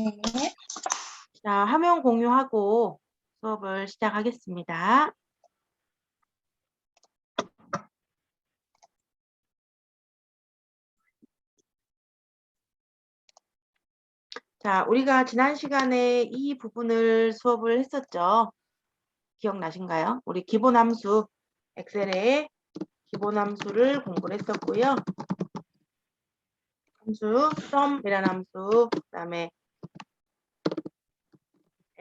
네. 자, 화면 공유하고 수업을 시작하겠습니다. 자, 우리가 지난 시간에 이 부분을 수업을 했었죠. 기억나신가요? 우리 기본 함수, 엑셀의 기본 함수를 공부를 했었고요. 함수, sum이라는 함수, 그다음에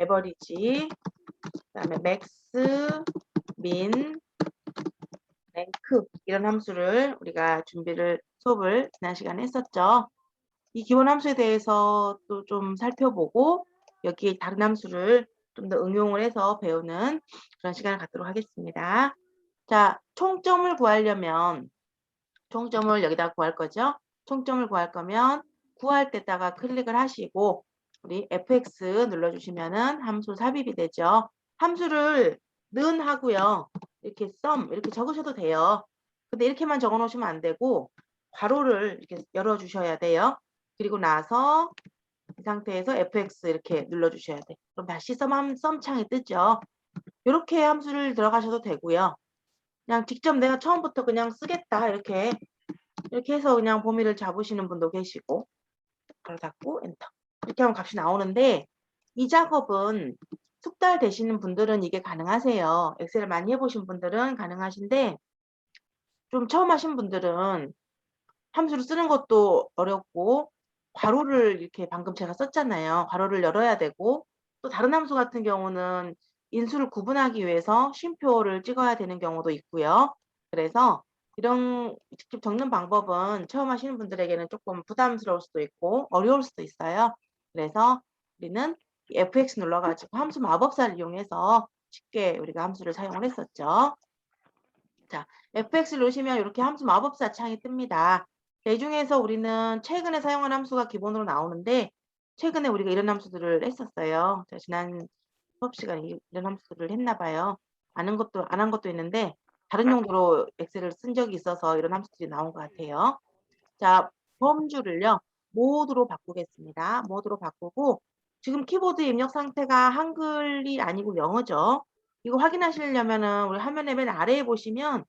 average, 그다음에 max, min, rank 이런 함수를 우리가 수업을 지난 시간에 했었죠. 이 기본 함수에 대해서 또 좀 살펴보고 여기에 다른 함수를 좀 더 응용을 해서 배우는 그런 시간을 갖도록 하겠습니다. 자, 총점을 구하려면 총점을 여기다 구할 거죠. 총점을 구할 거면 구할 때다가 클릭을 하시고 우리 fx 눌러주시면은 함수 삽입이 되죠. 함수를 는 하고요. 이렇게 sum 이렇게 적으셔도 돼요. 근데 이렇게만 적어 놓으시면 안 되고 괄호를 이렇게 열어 주셔야 돼요. 그리고 나서 이 상태에서 fx 이렇게 눌러 주셔야 돼. 그럼 다시 썸 창이 뜨죠. 이렇게 함수를 들어가셔도 되고요. 그냥 직접 내가 처음부터 그냥 쓰겠다 이렇게 해서 그냥 범위를 잡으시는 분도 계시고 바로 닫고 엔터 이렇게 하면 값이 나오는데 이 작업은 숙달 되시는 분들은 이게 가능하세요. 엑셀을 많이 해보신 분들은 가능하신데 좀 처음 하신 분들은 함수를 쓰는 것도 어렵고 괄호를 이렇게 방금 제가 썼잖아요. 괄호를 열어야 되고 또 다른 함수 같은 경우는 인수를 구분하기 위해서 쉼표를 찍어야 되는 경우도 있고요. 그래서 이런 직접 적는 방법은 처음 하시는 분들에게는 조금 부담스러울 수도 있고 어려울 수도 있어요. 그래서 우리는 fx 눌러가지고 함수 마법사를 이용해서 쉽게 우리가 함수를 사용을 했었죠. 자, fx를 누르시면 이렇게 함수 마법사 창이 뜹니다. 이 중에서 우리는 최근에 사용한 함수가 기본으로 나오는데 최근에 우리가 이런 함수들을 했었어요. 자, 지난 수업 시간에 이런 함수들을 했나 봐요. 안 한 것도 있는데 다른 용도로 엑셀을 쓴 적이 있어서 이런 함수들이 나온 것 같아요. 자, 범주를요. 모드로 바꾸겠습니다. 모드로 바꾸고 지금 키보드 입력 상태가 한글이 아니고 영어죠. 이거 확인하시려면은 우리 화면의 맨 아래에 보시면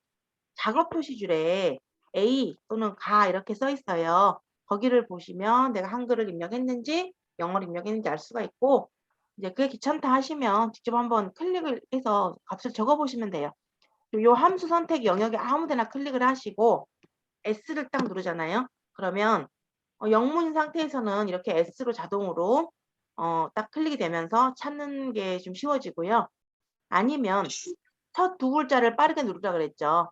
작업 표시줄에 A 또는 가 이렇게 써 있어요. 거기를 보시면 내가 한글을 입력했는지 영어를 입력했는지 알 수가 있고 이제 그게 귀찮다 하시면 직접 한번 클릭을 해서 값을 적어 보시면 돼요. 요 함수 선택 영역에 아무 데나 클릭을 하시고 S를 딱 누르잖아요. 그러면 영문인 상태에서는 이렇게 S로 자동으로 딱 클릭이 되면서 찾는 게 좀 쉬워지고요. 아니면 첫 두 글자를 빠르게 누르라 그랬죠.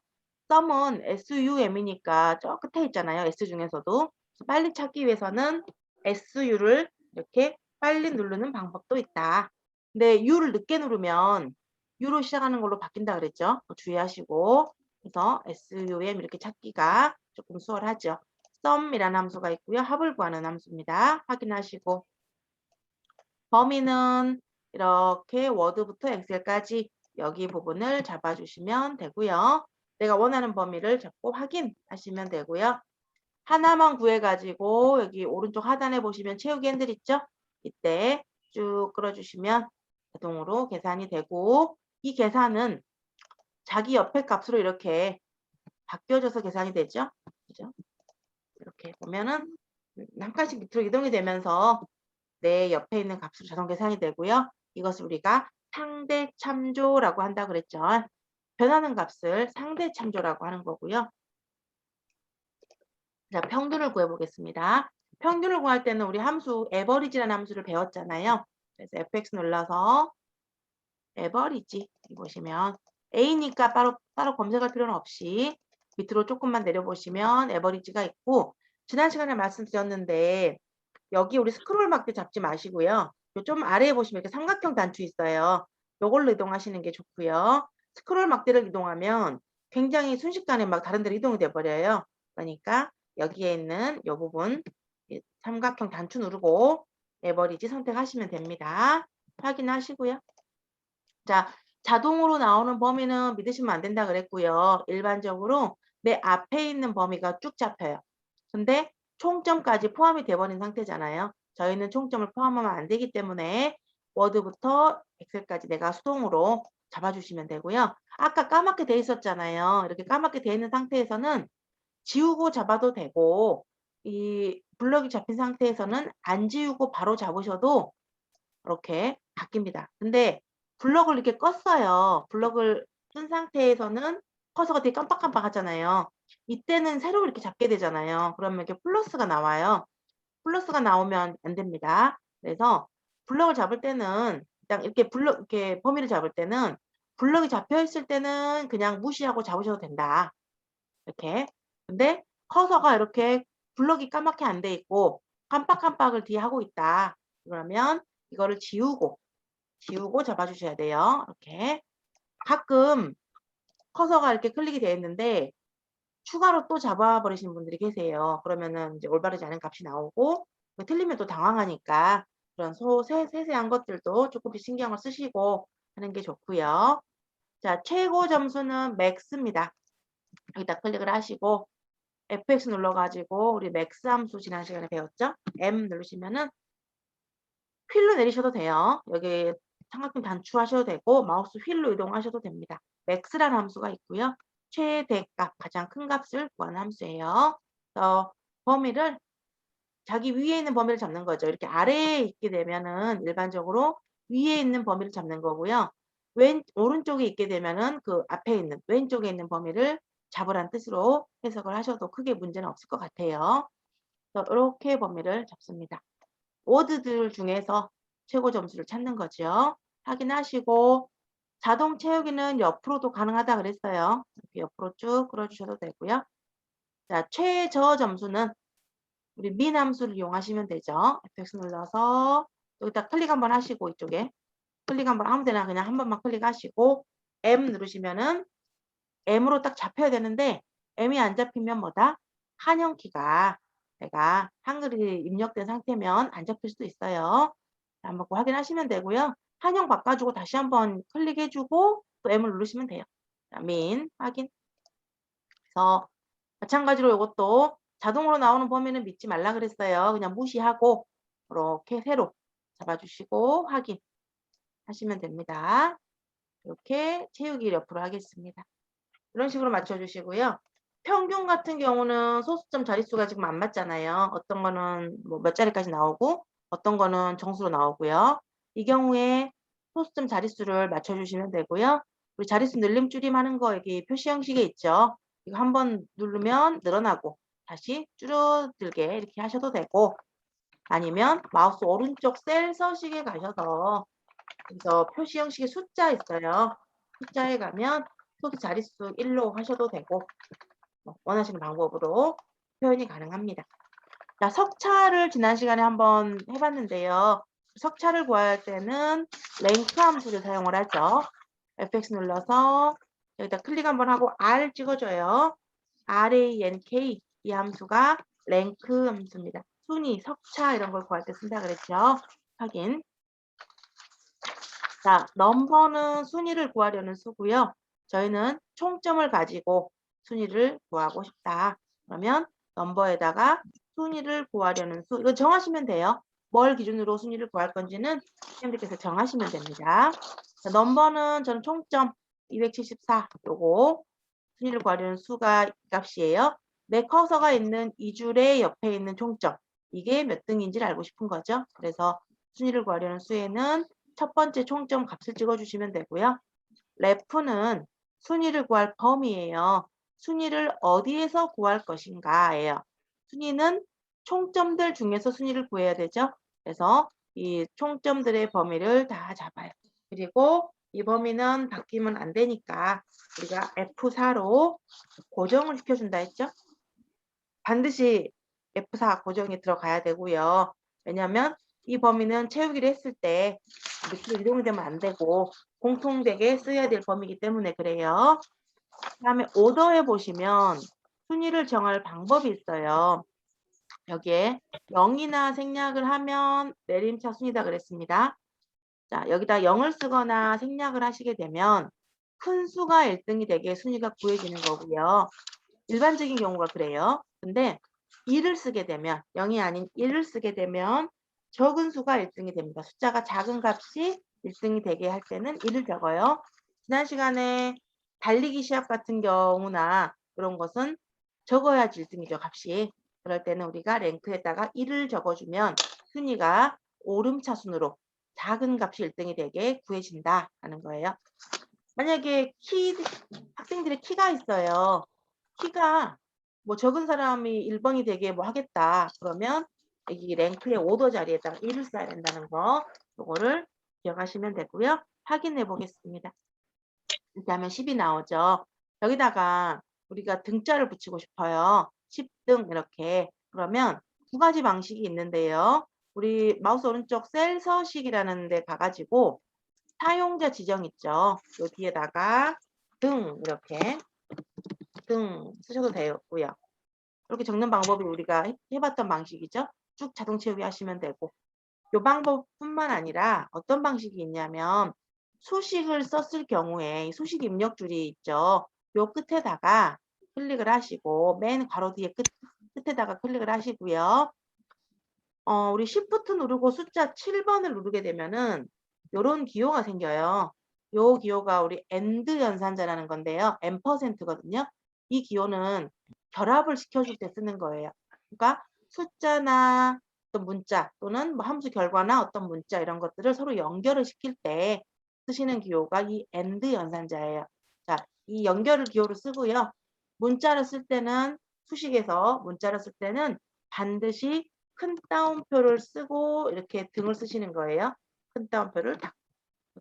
썸은 SUM이니까 저 끝에 있잖아요. S 중에서도. 빨리 찾기 위해서는 SU를 이렇게 빨리 누르는 방법도 있다. 근데 U를 늦게 누르면 U로 시작하는 걸로 바뀐다 그랬죠. 주의하시고. 그래서 SUM 이렇게 찾기가 조금 수월하죠. sum이라는 함수가 있고요. 합을 구하는 함수입니다. 확인하시고. 범위는 이렇게 워드부터 엑셀까지 여기 부분을 잡아주시면 되고요. 내가 원하는 범위를 잡고 확인하시면 되고요. 하나만 구해가지고 여기 오른쪽 하단에 보시면 채우기 핸들 있죠? 이때 쭉 끌어주시면 자동으로 계산이 되고 이 계산은 자기 옆에 값으로 이렇게 바뀌어져서 계산이 되죠? 그죠? 이렇게 보면은 한 칸씩 밑으로 이동이 되면서 내 옆에 있는 값으로 자동 계산이 되고요. 이것을 우리가 상대 참조라고 한다 그랬죠. 변하는 값을 상대 참조라고 하는 거고요. 자, 평균을 구해 보겠습니다. 평균을 구할 때는 우리 함수 average라는 함수를 배웠잖아요. 그래서 fx 눌러서 average 보시면 a니까 따로 검색할 필요는 없이 밑으로 조금만 내려보시면 average가 있고 지난 시간에 말씀드렸는데 여기 우리 스크롤 막대 잡지 마시고요. 좀 아래에 보시면 이렇게 삼각형 단추 있어요. 요걸로 이동하시는 게 좋고요. 스크롤 막대를 이동하면 굉장히 순식간에 막 다른 데로 이동이 돼 버려요. 그러니까 여기에 있는 요 부분 삼각형 단추 누르고 에버리지 선택하시면 됩니다. 확인하시고요. 자, 자동으로 나오는 범위는 믿으시면 안 된다 그랬고요. 일반적으로 내 앞에 있는 범위가 쭉 잡혀요. 근데 총점까지 포함이 돼버린 상태잖아요. 저희는 총점을 포함하면 안 되기 때문에 워드부터 엑셀까지 내가 수동으로 잡아주시면 되고요. 아까 까맣게 돼 있었잖아요. 이렇게 까맣게 돼 있는 상태에서는 지우고 잡아도 되고 이 블럭이 잡힌 상태에서는 안 지우고 바로 잡으셔도 이렇게 바뀝니다. 근데 블럭을 이렇게 껐어요. 블럭을 끈 상태에서는 커서가 되게 깜빡깜빡하잖아요. 이때는 새로 이렇게 잡게 되잖아요. 그러면 이렇게 플러스가 나와요. 플러스가 나오면 안 됩니다. 그래서 블럭을 잡을 때는 그냥 이렇게 이렇게 범위를 잡을 때는 블럭이 잡혀 있을 때는 그냥 무시하고 잡으셔도 된다. 이렇게. 근데 커서가 이렇게 블럭이 까맣게 안 돼 있고 깜빡깜빡을 뒤에 하고 있다. 그러면 이거를 지우고 잡아주셔야 돼요. 이렇게. 가끔 커서가 이렇게 클릭이 되어 있는데 추가로 또 잡아버리시는 분들이 계세요. 그러면은 이제 올바르지 않은 값이 나오고 틀리면 또 당황하니까 그런 세세한 것들도 조금씩 신경을 쓰시고 하는 게 좋고요. 자, 최고 점수는 맥스입니다. 여기다 클릭을 하시고 FX 눌러가지고 우리 맥스 함수 지난 시간에 배웠죠? M 누르시면은 휠로 내리셔도 돼요. 여기 삼각형 단추하셔도 되고 마우스 휠로 이동하셔도 됩니다. 맥스라는 함수가 있고요. 최대값, 가장 큰 값을 구하는 함수예요. 그래서 범위를 자기 위에 있는 범위를 잡는 거죠. 이렇게 아래에 있게 되면은 일반적으로 위에 있는 범위를 잡는 거고요. 오른쪽에 있게 되면은 그 앞에 있는 왼쪽에 있는 범위를 잡으란 뜻으로 해석을 하셔도 크게 문제는 없을 것 같아요. 그래서 이렇게 범위를 잡습니다. 워드들 중에서 최고 점수를 찾는 거죠. 확인하시고 자동 채우기는 옆으로도 가능하다 그랬어요. 이렇게 옆으로 쭉 끌어주셔도 되고요. 자, 최저 점수는 우리 민 함수를 이용하시면 되죠. FX 눌러서 여기다 클릭 한번 하시고 이쪽에 클릭 한번 아무 데나 그냥 한 번만 클릭하시고 M 누르시면은 M으로 딱 잡혀야 되는데 M이 안 잡히면 뭐다? 한영키가 내가 한글이 입력된 상태면 안 잡힐 수도 있어요. 한번 확인하시면 되고요. 한영 바꿔주고 다시 한번 클릭해주고 또 M을 누르시면 돼요. 자, 민 확인. 그래서 마찬가지로 이것도 자동으로 나오는 범위는 믿지 말라 그랬어요. 그냥 무시하고 이렇게 세로 잡아주시고 확인 하시면 됩니다. 이렇게 채우기 옆으로 하겠습니다. 이런 식으로 맞춰주시고요. 평균 같은 경우는 소수점 자릿수가 지금 안 맞잖아요. 어떤 거는 뭐 몇 자리까지 나오고 어떤 거는 정수로 나오고요. 이 경우에 소수점 자릿수를 맞춰주시면 되고요. 우리 자릿수 늘림 줄임 하는 거 여기 표시 형식에 있죠. 이거 한번 누르면 늘어나고 다시 줄어들게 이렇게 하셔도 되고 아니면 마우스 오른쪽 셀 서식에 가셔서 그래서 표시 형식에 숫자 있어요. 숫자에 가면 소수 자릿수 1로 하셔도 되고 원하시는 방법으로 표현이 가능합니다. 자, 석차를 지난 시간에 한번 해봤는데요. 석차를 구할 때는 랭크 함수를 사용을 하죠. FX 눌러서 여기다 클릭 한번 하고 R 찍어줘요. RANK 이 함수가 랭크 함수입니다. 순위, 석차 이런 걸 구할 때 쓴다 그랬죠. 확인. 자, 넘버는 순위를 구하려는 수고요. 저희는 총점을 가지고 순위를 구하고 싶다. 그러면 넘버에다가 순위를 구하려는 수, 이거 정하시면 돼요. 뭘 기준으로 순위를 구할 건지는 선생님들께서 정하시면 됩니다. 자, 넘버는 저는 총점 274 요거 순위를 구하려는 수가 이 값이에요. 내 커서가 있는 이 줄의 옆에 있는 총점 이게 몇 등인지를 알고 싶은 거죠. 그래서 순위를 구하려는 수에는 첫 번째 총점 값을 찍어주시면 되고요. 레프는 순위를 구할 범위예요. 순위를 어디에서 구할 것인가예요. 순위는 총점들 중에서 순위를 구해야 되죠. 그래서 이 총점들의 범위를 다 잡아요. 그리고 이 범위는 바뀌면 안 되니까 우리가 F4로 고정을 시켜준다 했죠. 반드시 F4 고정이 들어가야 되고요. 왜냐하면 이 범위는 채우기를 했을 때 밑으로 이동이 되면 안 되고 공통되게 써야 될 범위이기 때문에 그래요. 그 다음에 오더해 보시면 순위를 정할 방법이 있어요. 여기에 0이나 생략을 하면 내림차 순위다 그랬습니다. 자, 여기다 0을 쓰거나 생략을 하시게 되면 큰 수가 1등이 되게 순위가 구해지는 거고요. 일반적인 경우가 그래요. 근데 2를 쓰게 되면 0이 아닌 1을 쓰게 되면 적은 수가 1등이 됩니다. 숫자가 작은 값이 1등이 되게 할 때는 1을 적어요. 지난 시간에 달리기 시합 같은 경우나 그런 것은 적어야지 1등이죠, 값이. 그럴 때는 우리가 랭크에다가 1을 적어주면 순위가 오름차순으로 작은 값이 1등이 되게 구해진다 하는 거예요. 만약에 학생들의 키가 있어요. 키가 뭐 적은 사람이 1번이 되게 뭐 하겠다. 그러면 여기 랭크의 오더 자리에다가 1을 써야 된다는 거. 요거를 기억하시면 되고요. 확인해 보겠습니다. 이렇게 하면 10이 나오죠. 여기다가 우리가 등자를 붙이고 싶어요. 10등 이렇게. 그러면 두 가지 방식이 있는데요. 우리 마우스 오른쪽 셀 서식이라는 데 가가지고 사용자 지정 있죠. 요 뒤에다가 등 이렇게 등 쓰셔도 되고요. 이렇게 적는 방법이 우리가 해봤던 방식이죠. 쭉 자동 채우기 하시면 되고 이 방법뿐만 아니라 어떤 방식이 있냐면 수식을 썼을 경우에 수식 입력줄이 있죠. 요 끝에다가 클릭을 하시고 맨 가로 뒤에 끝에다가 클릭을 하시고요. 우리 Shift 누르고 숫자 7번을 누르게 되면은 요런 기호가 생겨요. 요 기호가 우리 AND 연산자라는 건데요. %거든요. 이 기호는 결합을 시켜줄 때 쓰는 거예요. 그러니까 숫자나 어떤 문자 또는 뭐 함수 결과나 어떤 문자 이런 것들을 서로 연결을 시킬 때 쓰시는 기호가 이 AND 연산자예요. 자, 이 연결을 기호로 쓰고요. 문자를 쓸 때는 수식에서 문자를 쓸 때는 반드시 큰 따옴표를 쓰고 이렇게 등을 쓰시는 거예요. 큰 따옴표를 딱.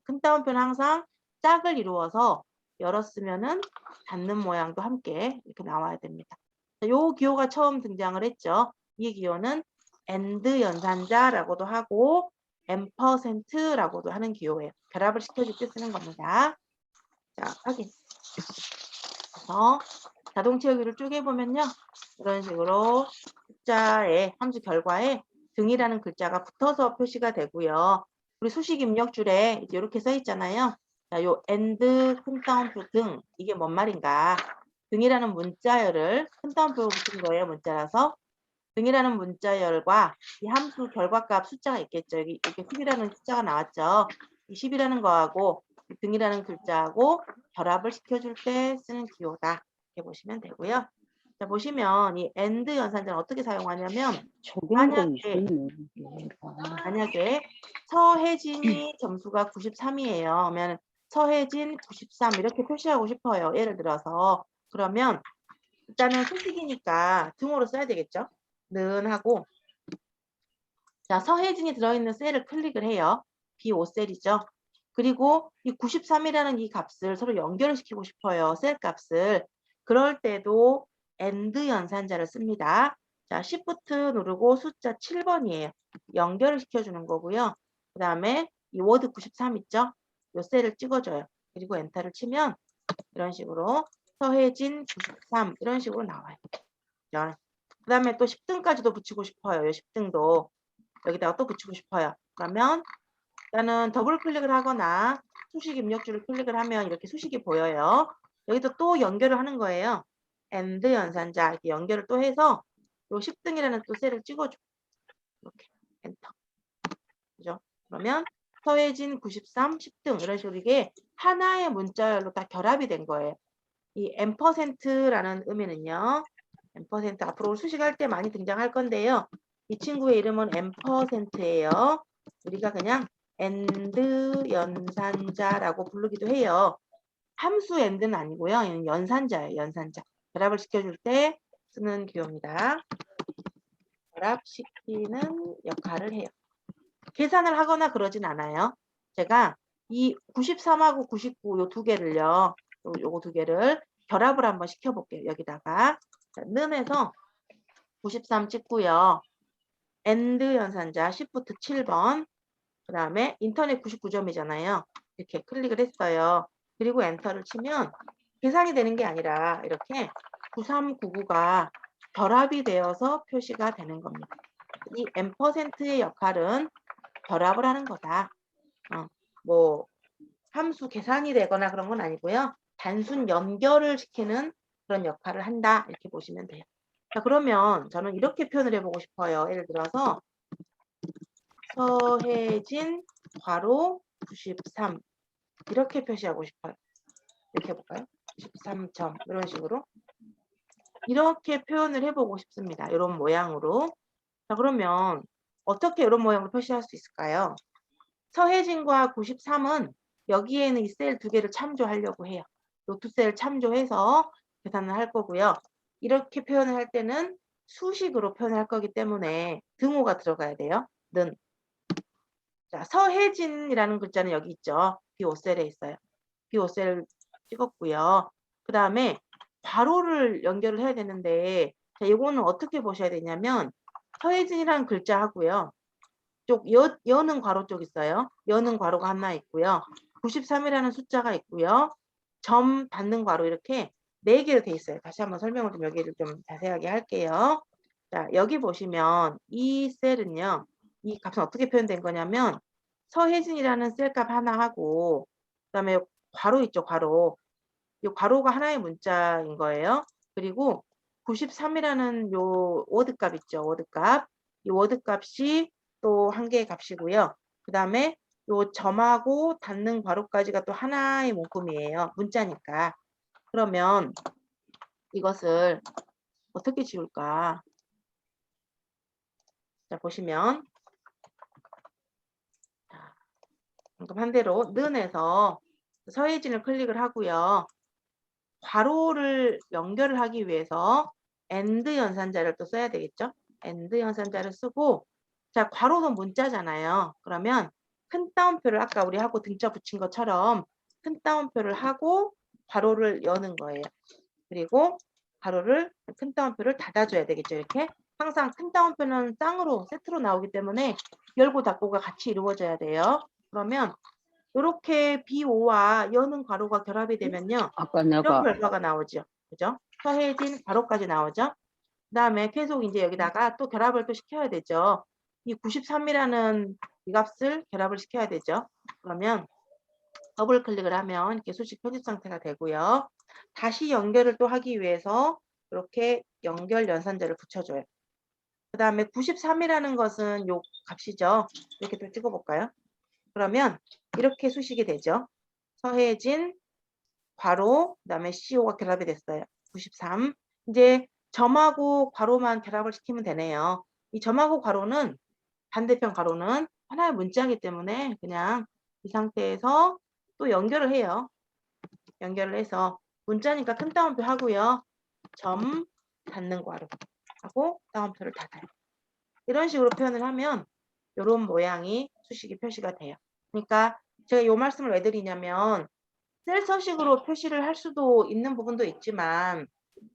큰 따옴표는 항상 짝을 이루어서 열었으면은 닫는 모양도 함께 이렇게 나와야 됩니다. 요 기호가 처음 등장을 했죠. 이 기호는 AND 연산자라고도 하고 %라고도 하는 기호예요. 결합을 시켜줄 때 쓰는 겁니다. 자, 확인. 그래서 자동 채우기를 쪼개보면요. 이런 식으로 숫자의 함수 결과에 등이라는 글자가 붙어서 표시가 되고요. 우리 수식 입력줄에 이제 이렇게 써 있잖아요. 자, 요 AND 큰 따옴표 등 이게 뭔 말인가? 등이라는 문자열을 큰 따옴표로 붙인 거예요. 문자라서 등이라는 문자열과 이 함수 결과값 숫자가 있겠죠. 여기 이렇게 10이라는 숫자가 나왔죠. 이 10이라는 거하고 등이라는 글자하고 결합을 시켜줄 때 쓰는 기호다. 이렇게 보시면 되고요. 자, 보시면 이 AND 연산자는 어떻게 사용하냐면 적용도 있었네. 만약에 서혜진이 점수가 93이에요. 그러면 서혜진 93 이렇게 표시하고 싶어요. 예를 들어서 그러면 일단은 수식이니까 등으로 써야 되겠죠. 는 하고 자 서혜진이 들어있는 셀을 클릭을 해요. B5셀이죠. 그리고 이 93이라는 이 값을 서로 연결을 시키고 싶어요. 셀 값을. 그럴 때도 AND 연산자를 씁니다. 자, Shift 누르고 숫자 7번이에요. 연결을 시켜주는 거고요. 그 다음에 이 워드 93 있죠? 요 셀을 찍어줘요. 그리고 엔터를 치면 이런 식으로 서혜진 93 이런 식으로 나와요. 그 다음에 또 10등까지도 붙이고 싶어요. 요 10등도 여기다가 또 붙이고 싶어요. 그러면 일단은 더블 클릭을 하거나 수식 입력줄을 클릭을 하면 이렇게 수식이 보여요. 여기서 또 연결을 하는 거예요. AND 연산자 이렇게 연결을 또 해서 요 10등이라는 또 셀을 찍어줘. 이렇게 엔터. 그죠? 그러면 서혜진 93, 10등 이런 식으로 이게 하나의 문자열로 다 결합이 된 거예요. 이 %라는 의미는요. %, 앞으로 수식할 때 많이 등장할 건데요. 이 친구의 이름은 %예요. 우리가 그냥 AND 연산자라고 부르기도 해요. 함수 AND는 아니고요. 얘는 연산자예요. 연산자. 결합을 시켜줄 때 쓰는 기호입니다. 결합시키는 역할을 해요. 계산을 하거나 그러진 않아요. 제가 이 93하고 99 요 두 개를요. 요거 두 개를 결합을 한번 시켜볼게요. 여기다가 는 해서 93 찍고요. AND 연산자 Shift 7번 그 다음에 인터넷 99점이잖아요. 이렇게 클릭을 했어요. 그리고 엔터를 치면 계산이 되는 게 아니라 이렇게 9399가 결합이 되어서 표시가 되는 겁니다. 이 %의 역할은 결합을 하는 거다. 뭐 함수 계산이 되거나 그런 건 아니고요. 단순 연결을 시키는 그런 역할을 한다. 이렇게 보시면 돼요. 자, 그러면 저는 이렇게 표현을 해보고 싶어요. 예를 들어서 서혜진 괄호 93 이렇게 표시하고 싶어요. 이렇게 해볼까요? 93점 이런 식으로 이렇게 표현을 해보고 싶습니다. 이런 모양으로. 자, 그러면 어떻게 이런 모양으로 표시할 수 있을까요? 서혜진과 93은 여기에는 이 셀 두 개를 참조하려고 해요. 이 두 셀 참조해서 계산을 할 거고요. 이렇게 표현을 할 때는 수식으로 표현을 할 거기 때문에 등호가 들어가야 돼요. 는. 자, 서혜진이라는 글자는 여기 있죠. B5셀에 있어요. B5셀 찍었고요. 그 다음에 괄호를 연결을 해야 되는데 자, 이거는 어떻게 보셔야 되냐면 서혜진이라는 글자 하고요. 쪽 여는 괄호 쪽 있어요. 여는 괄호가 하나 있고요. 93이라는 숫자가 있고요. 점 닫는 괄호 이렇게 4개로 돼 있어요. 다시 한번 설명을 좀 여기를 좀 자세하게 할게요. 자, 여기 보시면 이 셀은요. 이 값은 어떻게 표현된 거냐면 서혜진이라는 셀값 하나 하고 그다음에 괄호 있죠, 괄호. 이 괄호가 하나의 문자인 거예요. 그리고 93이라는 요 워드값 있죠, 워드값. 이 워드값이 또 한 개의 값이고요. 그 다음에 요 점하고 닫는 괄호까지가 또 하나의 문구이에요. 문자니까. 그러면 이것을 어떻게 지울까? 자, 보시면 자, 방금 한 대로 는에서 서혜진을 클릭을 하고요. 괄호를 연결을 하기 위해서 AND 연산자를 또 써야 되겠죠? AND 연산자를 쓰고 자, 괄호는 문자잖아요. 그러면 큰 따옴표를 아까 우리 하고 등자 붙인 것처럼 큰 따옴표를 하고 괄호를 여는 거예요. 그리고 괄호를 큰 따옴표를 닫아줘야 되겠죠. 이렇게 항상 큰 따옴표는 쌍으로 세트로 나오기 때문에 열고 닫고가 같이 이루어져야 돼요. 그러면 이렇게 B5와 여는 괄호가 결합이 되면요. 아까 이런 내가 결과가 나오죠. 그죠? 서혜진 괄호까지 나오죠. 그 다음에 계속 이제 여기다가 또 결합을 또 시켜야 되죠. 이 93이라는 이 값을 결합을 시켜야 되죠. 그러면 더블 클릭을 하면 이렇게 수식 편집 상태가 되고요. 다시 연결을 또 하기 위해서 이렇게 연결 연산자를 붙여줘요. 그 다음에 93이라는 것은 요 값이죠. 이렇게 또 찍어볼까요? 그러면 이렇게 수식이 되죠. 서혜진 괄호 그다음에 CO가 결합이 됐어요. 93. 이제 점하고 괄호만 결합을 시키면 되네요. 이 점하고 괄호는 반대편 괄호는 하나의 문자이기 때문에 그냥 이 상태에서 또 연결을 해요. 연결을 해서 문자니까 큰 따옴표 하고요. 점 닫는 괄호 하고 따옴표를 닫아요. 이런 식으로 표현을 하면 이런 모양이 수식이 표시가 돼요. 그러니까 제가 이 말씀을 왜 드리냐면 셀 서식으로 표시를 할 수도 있는 부분도 있지만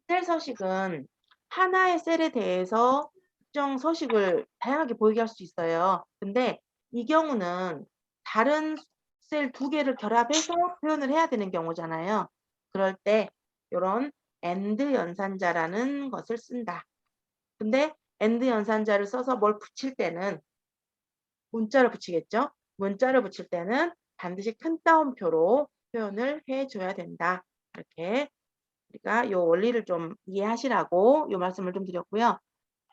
셀 서식은 하나의 셀에 대해서 특정 서식을 다양하게 보이게 할 수 있어요. 근데 이 경우는 다른 셀 두 개를 결합해서 표현을 해야 되는 경우잖아요. 그럴 때 이런 AND 연산자라는 것을 쓴다. 근데 AND 연산자를 써서 뭘 붙일 때는 문자를 붙이겠죠. 문자를 붙일 때는 반드시 큰 따옴표로 표현을 해줘야 된다. 이렇게 우리가 이 원리를 좀 이해하시라고 이 말씀을 좀 드렸고요.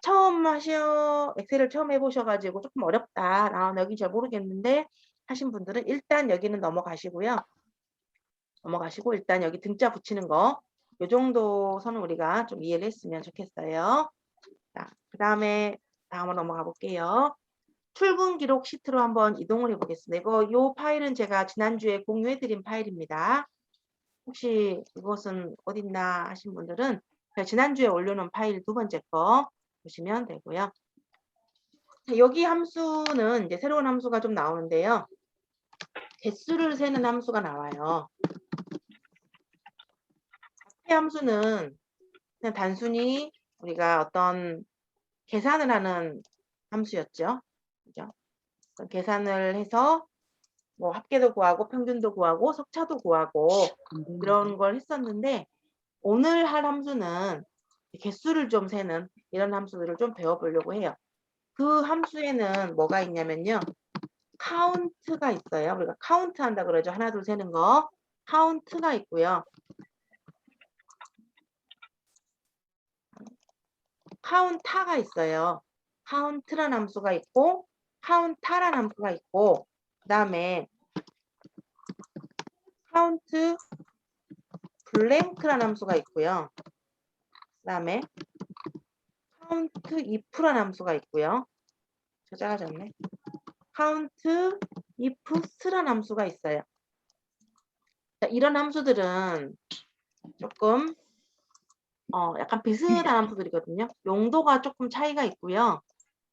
처음 엑셀을 처음 해보셔가지고 조금 어렵다. 여기 잘 모르겠는데 하신 분들은 일단 여기는 넘어가시고요. 넘어가시고 일단 여기 등자 붙이는 거 이 정도 선은 우리가 좀 이해를 했으면 좋겠어요. 자, 그 다음에 다음으로 넘어가 볼게요. 출근 기록 시트로 한번 이동을 해보겠습니다. 요 파일은 제가 지난주에 공유해드린 파일입니다. 혹시 이것은 어딨나 하신 분들은 제가 지난주에 올려놓은 파일 두 번째 거 보시면 되고요. 자, 여기 함수는 이제 새로운 함수가 좀 나오는데요. 개수를 세는 함수가 나와요. 앞에 함수는 그냥 단순히 우리가 어떤 계산을 하는 함수였죠. 그죠? 계산을 해서 뭐 합계도 구하고 평균도 구하고 석차도 구하고 이런 걸 했었는데 오늘 할 함수는 개수를 좀 세는 이런 함수들을 좀 배워보려고 해요. 그 함수에는 뭐가 있냐면요. 카운트가 있어요. 우리가 카운트 한다 그러죠. 하나 둘 세는 거. 카운트가 있고요. 카운타가 있어요. 카운트라는 함수가 있고 카운타라는 함수가 있고 그다음에 카운트 블랭크라는 함수가 있고요. 그다음에 카운트 if라는 함수가 있고요. 저 작아졌네. 카운트 ifs라는 함수가 있어요. 자, 이런 함수들은 조금 약간 비슷한 함수들이거든요. 용도가 조금 차이가 있고요.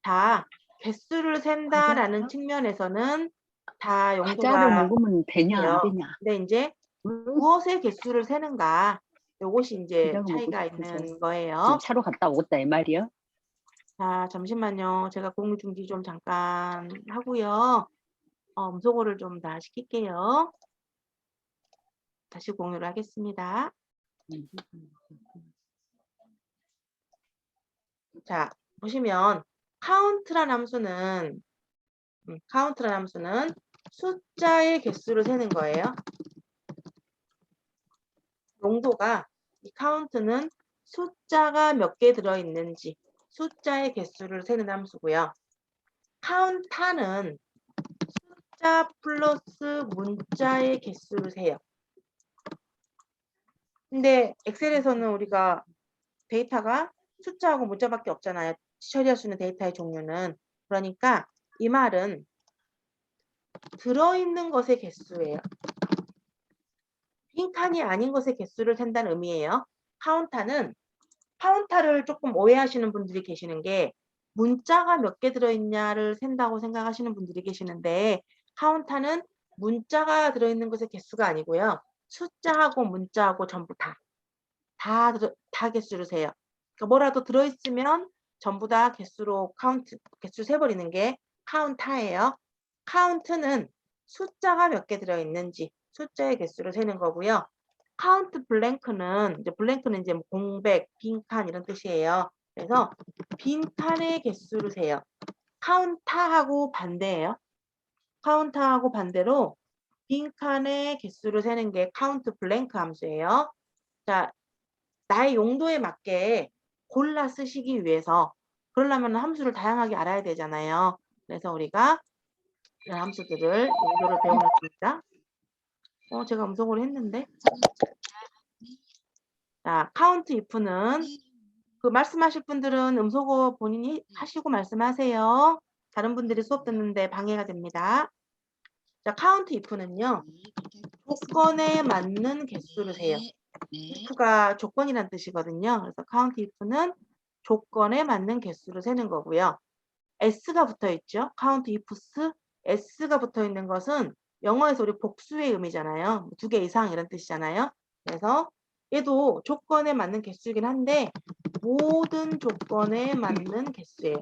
다 개수를 센다라는 측면에서는 다 과자를 용도가 먹으면 되냐 안 해요. 되냐. 근데 이제 응? 무엇의 개수를 세는가 요것이 이제 과자가 먹고 차이가 싶어서 있는 지금 거예요. 차로 갔다 오겠다 이 말이야. 자, 잠시만요. 제가 공유 중지 좀 잠깐 하고요. 음소거를 좀 다 시킬게요. 다시 공유를 하겠습니다. 자, 보시면 카운트란 함수는 숫자의 개수를 세는 거예요. 용도가 이 카운트는 숫자가 몇 개 들어있는지 숫자의 개수를 세는 함수고요. 카운타는 숫자 플러스 문자의 개수를 세요. 근데 엑셀에서는 우리가 데이터가 숫자하고 문자밖에 없잖아요. 처리할 수 있는 데이터의 종류는. 그러니까 이 말은 들어있는 것의 개수예요. 빈칸이 아닌 것의 개수를 센다는 의미예요. 카운타를 조금 오해하시는 분들이 계시는 게 문자가 몇 개 들어있냐를 센다고 생각하시는 분들이 계시는데 카운타는 문자가 들어있는 것의 개수가 아니고요. 숫자하고 문자하고 전부 다 개수를 세요. 그러니까 뭐라도 들어있으면 전부 다 개수 세버리는 게 카운타예요. 카운트는 숫자가 몇 개 들어있는지 숫자의 개수를 세는 거고요. 카운트 블랭크는 이제 공백, 빈칸 이런 뜻이에요. 그래서 빈칸의 개수를 세요. 카운타하고 반대예요. 카운타하고 반대로 빈칸의 개수를 세는 게 카운트 블랭크 함수예요. 자, 나의 용도에 맞게 골라 쓰시기 위해서 그러려면 함수를 다양하게 알아야 되잖아요. 그래서 우리가 이런 함수들을 용도를 배우겠습니다. 제가 음성으로 했는데. 자, count if는 그 말씀하실 분들은 음소거 본인이 하시고 말씀하세요. 다른 분들이 수업 듣는데 방해가 됩니다. 자, count if는요. 조건에 맞는 개수를 세요. if가 조건이란 뜻이거든요. 그래서 count if는 조건에 맞는 개수를 세는 거고요. s가 붙어 있죠. count ifs. s가 붙어 있는 것은 영어에서 우리 복수의 의미잖아요. 2개 이상 이런 뜻이잖아요. 그래서 얘도 조건에 맞는 개수이긴 한데 모든 조건에 맞는 개수예요.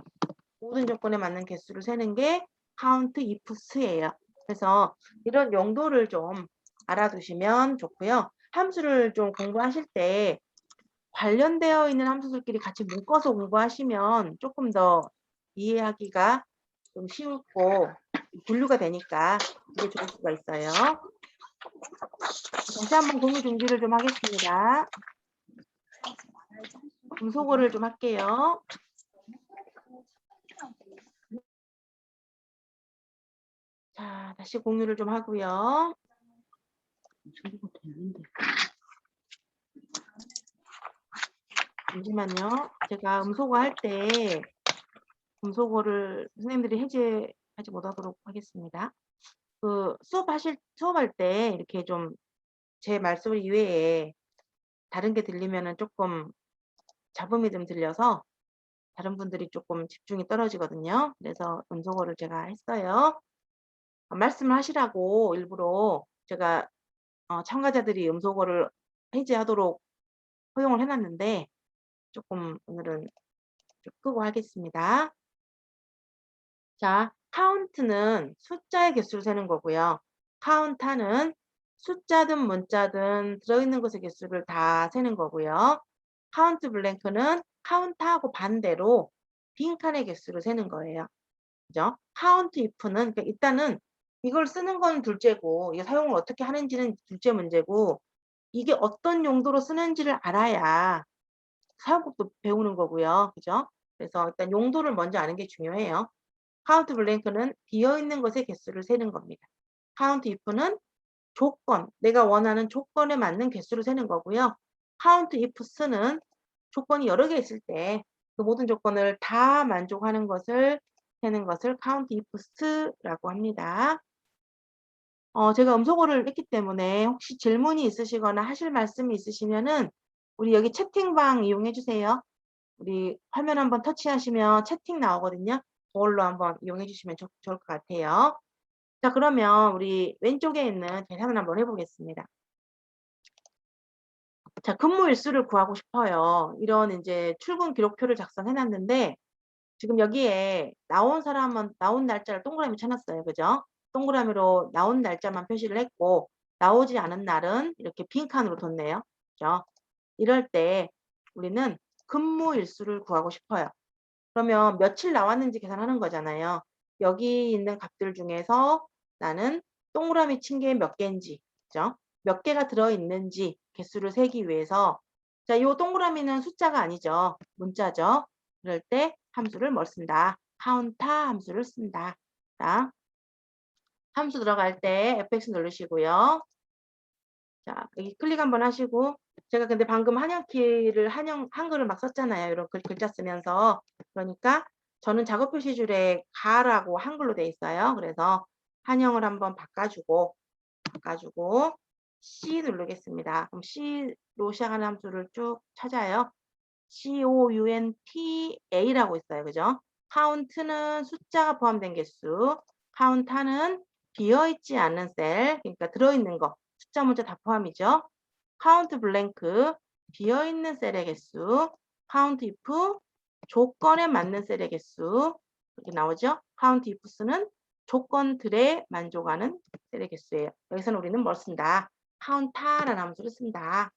모든 조건에 맞는 개수를 세는 게 count ifs예요. 그래서 이런 용도를 좀 알아두시면 좋고요. 함수를 좀 공부하실 때 관련되어 있는 함수들끼리 같이 묶어서 공부하시면 조금 더 이해하기가 좀 쉽고 분류가 되니까 이게 좋을 수가 있어요. 다시 한번 공유 중지를 좀 하겠습니다. 음소거를 좀 할게요. 자, 다시 공유를 좀 하고요. 잠시만요. 제가 음소거 할 때 음소거를 선생님들이 해제하지 못하도록 하겠습니다. 그 수업할 때 이렇게 좀 제 말소리 이외에 다른 게 들리면은 조금 잡음이 좀 들려서 다른 분들이 조금 집중이 떨어지거든요. 그래서 음소거를 제가 했어요. 말씀을 하시라고 일부러 제가 참가자들이 음소거를 해제하도록 허용을 해놨는데 조금 오늘은 좀 끄고 하겠습니다. 자, 카운트는 숫자의 개수를 세는 거고요. 카운타는 숫자든 문자든 들어있는 것의 개수를 다 세는 거고요. 카운트 블랭크는 카운트하고 반대로 빈칸의 개수를 세는 거예요. 그죠? 카운트 if는 그러니까 일단은 이걸 쓰는 건 둘째고 이게 사용을 어떻게 하는지는 둘째 문제고 이게 어떤 용도로 쓰는지를 알아야 사용법도 배우는 거고요. 그죠? 그래서 일단 용도를 먼저 아는 게 중요해요. count blank는 비어 있는 것의 개수를 세는 겁니다. count if는 조건, 내가 원하는 조건에 맞는 개수를 세는 거고요. count ifs는 조건이 여러 개 있을 때 그 모든 조건을 다 만족하는 것을 세는 것을 count ifs라고 합니다. 제가 음소거를 했기 때문에 혹시 질문이 있으시거나 하실 말씀이 있으시면은 우리 여기 채팅방 이용해 주세요. 우리 화면 한번 터치하시면 채팅 나오거든요. 그걸로 한번 이용해 주시면 좋을 것 같아요. 자, 그러면 우리 왼쪽에 있는 계산을 한번 해 보겠습니다. 자, 근무 일수를 구하고 싶어요. 이런 인제 출근 기록표를 작성해 놨는데 지금 여기에 나온 날짜를 동그라미 쳐 놨어요. 그죠? 동그라미로 나온 날짜만 표시를 했고 나오지 않은 날은 이렇게 빈 칸으로 뒀네요. 그죠? 이럴 때 우리는 근무 일수를 구하고 싶어요. 그러면 며칠 나왔는지 계산하는 거잖아요. 여기 있는 값들 중에서 나는 동그라미 친 게 몇 개인지, 그죠? 몇 개가 들어 있는지 개수를 세기 위해서 자, 요 동그라미는 숫자가 아니죠. 문자죠. 그럴 때 함수를 뭘 쓴다? 카운터 함수를 쓴다. 자, 함수 들어갈 때 fx 누르시고요. 자, 여기 클릭 한번 하시고 제가 근데 방금 한영키를 한글을 막 썼잖아요. 이런 글자 쓰면서. 그러니까 저는 작업 표시줄에 가라고 한글로 돼 있어요. 그래서 한영을 한번 바꿔주고 C 누르겠습니다. 그럼 C로 시작하는 함수를 쭉 찾아요. COUNTA라고 있어요. 그죠? count는 숫자가 포함된 개수, count는 비어있지 않은 셀, 그러니까 들어있는 거, 숫자 문자 다 포함이죠. count blank, 비어있는 셀의 개수, count if, 조건에 맞는 셀의 개수, 이렇게 나오죠. count ifs는 조건들에 만족하는 셀의 개수예요. 여기서는 우리는 뭘 쓴다? count라는 함수를 쓴다.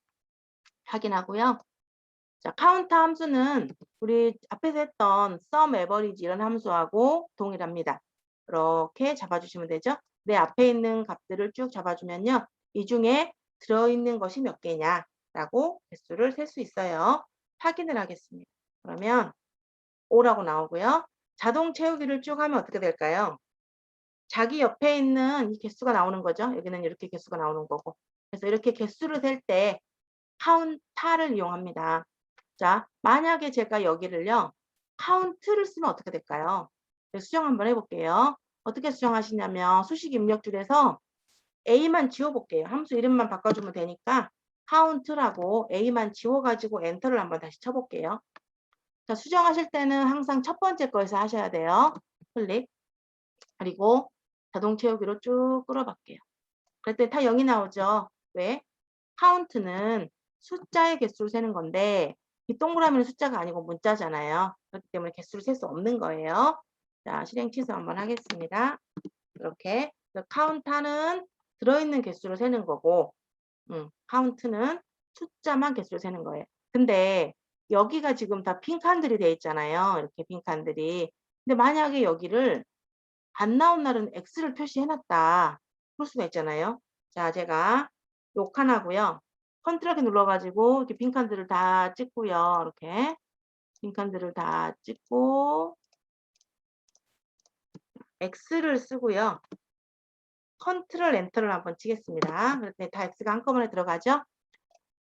확인하고요. 자, 카운터 함수는 우리 앞에서 했던 sum, average 이런 함수하고 동일합니다. 이렇게 잡아주시면 되죠. 내 앞에 있는 값들을 쭉 잡아주면요. 이 중에 들어있는 것이 몇 개냐라고 개수를 셀 수 있어요. 확인을 하겠습니다. 그러면 5라고 나오고요. 자동 채우기를 쭉 하면 어떻게 될까요? 자기 옆에 있는 이 개수가 나오는 거죠. 여기는 이렇게 개수가 나오는 거고. 그래서 이렇게 개수를 셀 때 카운터를 이용합니다. 자, 만약에 제가 여기를요, count를 쓰면 어떻게 될까요? 수정 한번 해볼게요. 어떻게 수정하시냐면 수식 입력줄에서 A만 지워볼게요. 함수 이름만 바꿔주면 되니까 count라고 A만 지워가지고 엔터를 한번 다시 쳐볼게요. 자, 수정하실 때는 항상 첫 번째 거에서 하셔야 돼요. 클릭. 그리고 자동 채우기로 쭉 끌어볼게요. 그럴 때 다 0이 나오죠. 왜? count는 숫자의 개수를 세는 건데 이 동그라미는 숫자가 아니고 문자잖아요. 그렇기 때문에 개수를 셀 수 없는 거예요. 자, 실행 취소 한번 하겠습니다. 이렇게 count는 들어있는 개수를 세는 거고 count는 숫자만 개수를 세는 거예요. 근데 여기가 지금 다 빈칸들이 되어 있잖아요. 이렇게 빈칸들이. 근데 만약에 여기를 안 나온 날은 X를 표시해놨다. 그럴 수가 있잖아요. 자, 제가 요 칸하고요. 컨트롤 키 눌러가지고 이렇게 빈칸들을 다 찍고요. 이렇게 빈칸들을 다 찍고 X를 쓰고요. 컨트롤 엔터를 한번 치겠습니다. 그럴 때 다 X가 한꺼번에 들어가죠.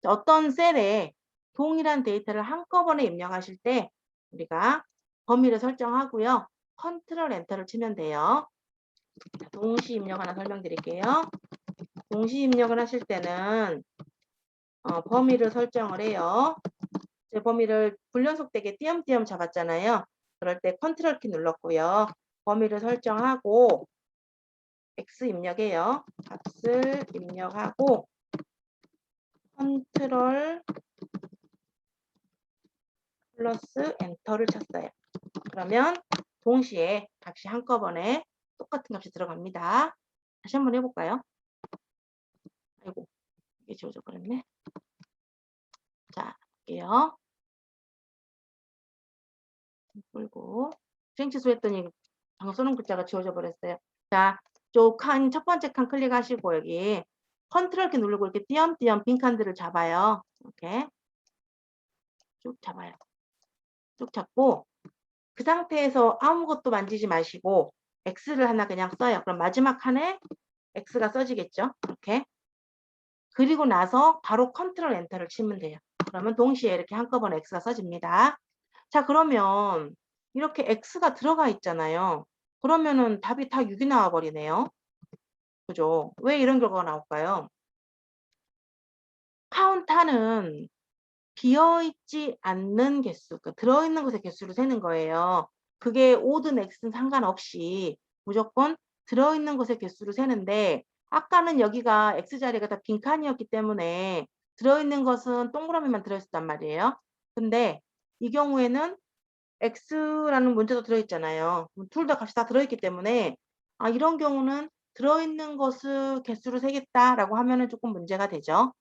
어떤 셀에 동일한 데이터를 한꺼번에 입력하실 때 우리가 범위를 설정하고요. 컨트롤 엔터를 치면 돼요. 동시 입력 하나 설명드릴게요. 동시 입력을 하실 때는 범위를 설정을 해요. 제 범위를 불연속되게 띄엄띄엄 잡았잖아요. 그럴 때 컨트롤 키 눌렀고요. 범위를 설정하고 X 입력해요. 값을 입력하고 컨트롤 플러스 엔터를 쳤어요. 그러면 동시에 값이 한꺼번에 똑같은 값이 들어갑니다. 다시 한번 해볼까요? 아이고, 이게 지워져 버렸네. 자, 볼게요. 끌고 수행 취소했더니 방금 써놓은 글자가 지워져 버렸어요. 자, 쪽 칸 첫 번째 칸 클릭하시고 여기 컨트롤 키 누르고 이렇게 띄엄띄엄 빈 칸들을 잡아요. 이렇게 쭉 잡아요. 쭉 잡고 그 상태에서 아무것도 만지지 마시고 X를 하나 그냥 써요. 그럼 마지막 칸에 X가 써지겠죠? 이렇게. 그리고 나서 바로 컨트롤 엔터를 치면 돼요. 그러면 동시에 이렇게 한꺼번에 X가 써집니다. 자, 그러면 이렇게 X가 들어가 있잖아요. 그러면은 답이 다 6이 나와 버리네요. 그죠? 왜 이런 결과가 나올까요? 카운트는 비어있지 않는 개수, 그러니까 들어있는 것의 개수를 세는 거예요. 그게 O든 X든 상관없이 무조건 들어있는 것의 개수를 세는데 아까는 여기가 X자리가 다 빈칸이었기 때문에 들어있는 것은 동그라미만 들어있었단 말이에요. 근데 이 경우에는 X라는 문제도 들어있잖아요. 둘 다 값이 다 들어있기 때문에 이런 경우는 들어있는 것을 개수를 세겠다라고 하면은 조금 문제가 되죠.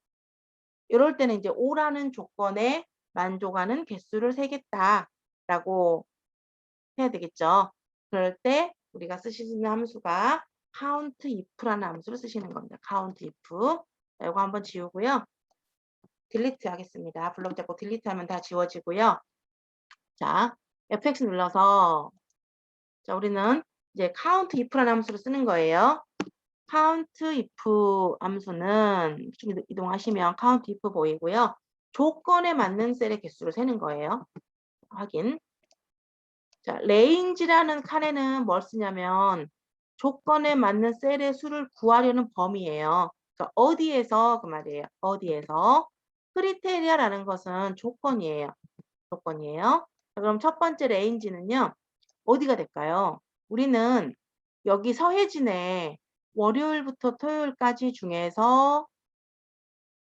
이럴 때는 이제 O라는 조건에 만족하는 개수를 세겠다라고 해야 되겠죠. 그럴 때 우리가 쓰시는 함수가 countIf라는 함수를 쓰시는 겁니다. countIf. 자, 이거 한번 지우고요. 딜리트 하겠습니다. 블록 잡고 딜리트 하면 다 지워지고요. 자, FX 눌러서 자, 우리는 이제 countIf라는 함수를 쓰는 거예요. countIf 함수는 쭉 이동하시면 countIf 보이고요. 조건에 맞는 셀의 개수를 세는 거예요. 확인. 자, range라는 칸에는 뭘 쓰냐면 조건에 맞는 셀의 수를 구하려는 범위예요. 그러니까 어디에서 그 말이에요. 어디에서 크리테리아라는 것은 조건이에요. 조건이에요. 자, 그럼 첫 번째 range는요. 어디가 될까요? 우리는 여기 서혜진의 월요일부터 토요일까지 중에서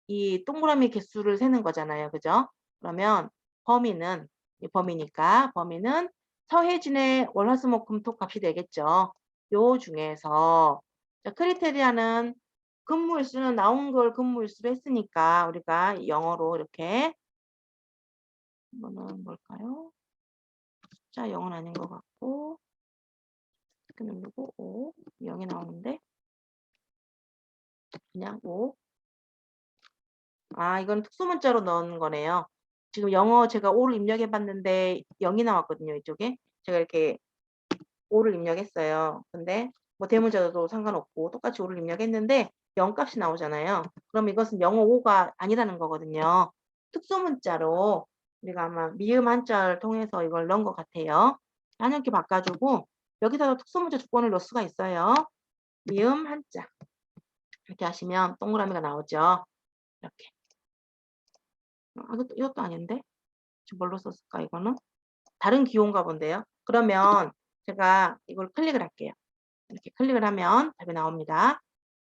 이 동그라미 개수를 세는 거잖아요. 그죠? 그러면 범위는 이 범위니까 범위는 서혜진의 월화수목금토 값이 되겠죠. 요 중에서 자, 크리테리아는 근무일수는 나온 걸 근무일수로 했으니까 우리가 영어로 이렇게 이거는 뭘까요? 숫자 0은 아닌 것 같고 이렇게 누르고 5 0이 나오는데 그냥 5 이건 특수문자로 넣은 거네요. 지금 영어 제가 5를 입력해 봤는데 0이 나왔거든요. 이쪽에. 제가 이렇게 5를 입력했어요. 근데 뭐 대문자도 상관없고 똑같이 5를 입력했는데 0 값이 나오잖아요. 그럼 이것은 영어 5가 아니라는 거거든요. 특수문자로 우리가 아마 미음 한자를 통해서 이걸 넣은 것 같아요. 한영키 바꿔주고 여기다가 특수문자 조건을 넣을 수가 있어요. 미음 한자 이렇게 하시면 동그라미가 나오죠. 이렇게. 이것도 아닌데? 지금 뭘로 썼을까 이거는? 다른 기호인가 본데요. 그러면 제가 이걸 클릭을 할게요. 이렇게 클릭을 하면 답이 나옵니다.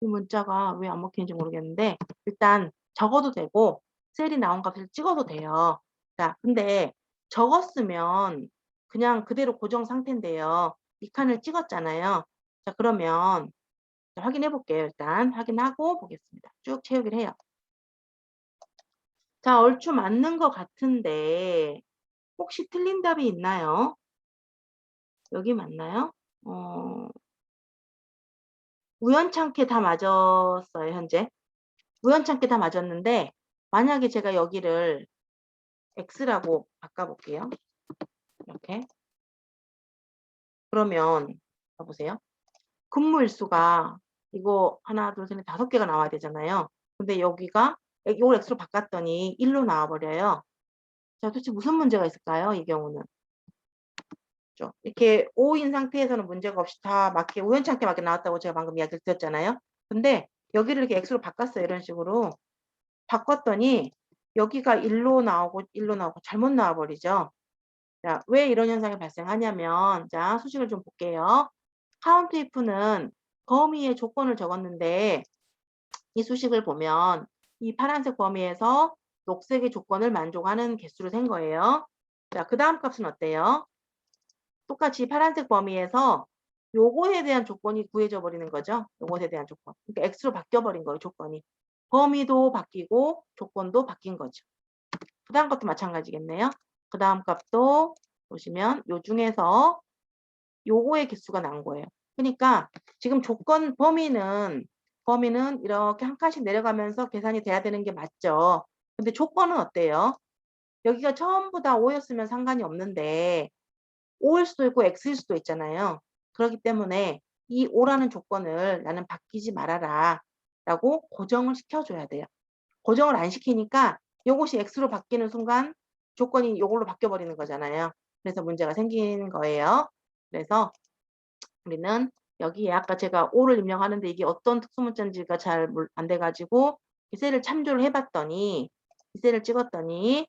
이 문자가 왜 안 먹히는지 모르겠는데 일단 적어도 되고 셀이 나온 값을 찍어도 돼요. 자, 근데 적었으면 그냥 그대로 고정 상태인데요. 이 칸을 찍었잖아요. 자, 그러면 확인해 볼게요. 일단 확인하고 보겠습니다. 쭉 채우기를 해요. 자, 얼추 맞는 것 같은데 혹시 틀린 답이 있나요? 여기 맞나요? 우연찮게 다 맞았어요, 현재. 우연찮게 다 맞았는데 만약에 제가 여기를 X라고 바꿔볼게요. 이렇게. 그러면 봐보세요. 근무일수가 이거 하나, 둘, 셋, 넷, 5개가 나와야 되잖아요. 근데 여기가 이걸 X로 바꿨더니 1로 나와버려요. 자, 도대체 무슨 문제가 있을까요? 이 경우는. 이렇게 O인 상태에서는 문제가 없이 다 맞게 우연찮게 맞게 나왔다고 제가 방금 이야기를 드렸잖아요. 근데 여기를 이렇게 X로 바꿨어요. 이런 식으로. 바꿨더니 여기가 1로 나오고 1로 나오고 잘못 나와버리죠. 자, 왜 이런 현상이 발생하냐면 자, 수식을 좀 볼게요. count if는 범위의 조건을 적었는데 이 수식을 보면 이 파란색 범위에서 녹색의 조건을 만족하는 개수를 센 거예요. 자, 그 다음 값은 어때요? 똑같이 파란색 범위에서 요거에 대한 조건이 구해져 버리는 거죠. 요것에 대한 조건. 그러니까 X로 바뀌어 버린 거예요, 조건이. 범위도 바뀌고 조건도 바뀐 거죠. 그 다음 값도 마찬가지겠네요. 그 다음 값도 보시면 요 중에서 요거의 개수가 나온 거예요. 그러니까 지금 조건 범위는 이렇게 한 칸씩 내려가면서 계산이 돼야 되는 게 맞죠. 근데 조건은 어때요? 여기가 전부 다 O였으면 상관이 없는데 O일 수도 있고 X일 수도 있잖아요. 그렇기 때문에 이 O라는 조건을 나는 바뀌지 말아라 라고 고정을 시켜줘야 돼요. 고정을 안 시키니까 요것이 X로 바뀌는 순간 조건이 요걸로 바뀌어버리는 거잖아요. 그래서 문제가 생기는 거예요. 그래서 우리는 여기에 아까 제가 O를 입력하는데 이게 어떤 특수문자인지가 잘 안 돼가지고 이 셀을 참조를 해봤더니 이 셀을 찍었더니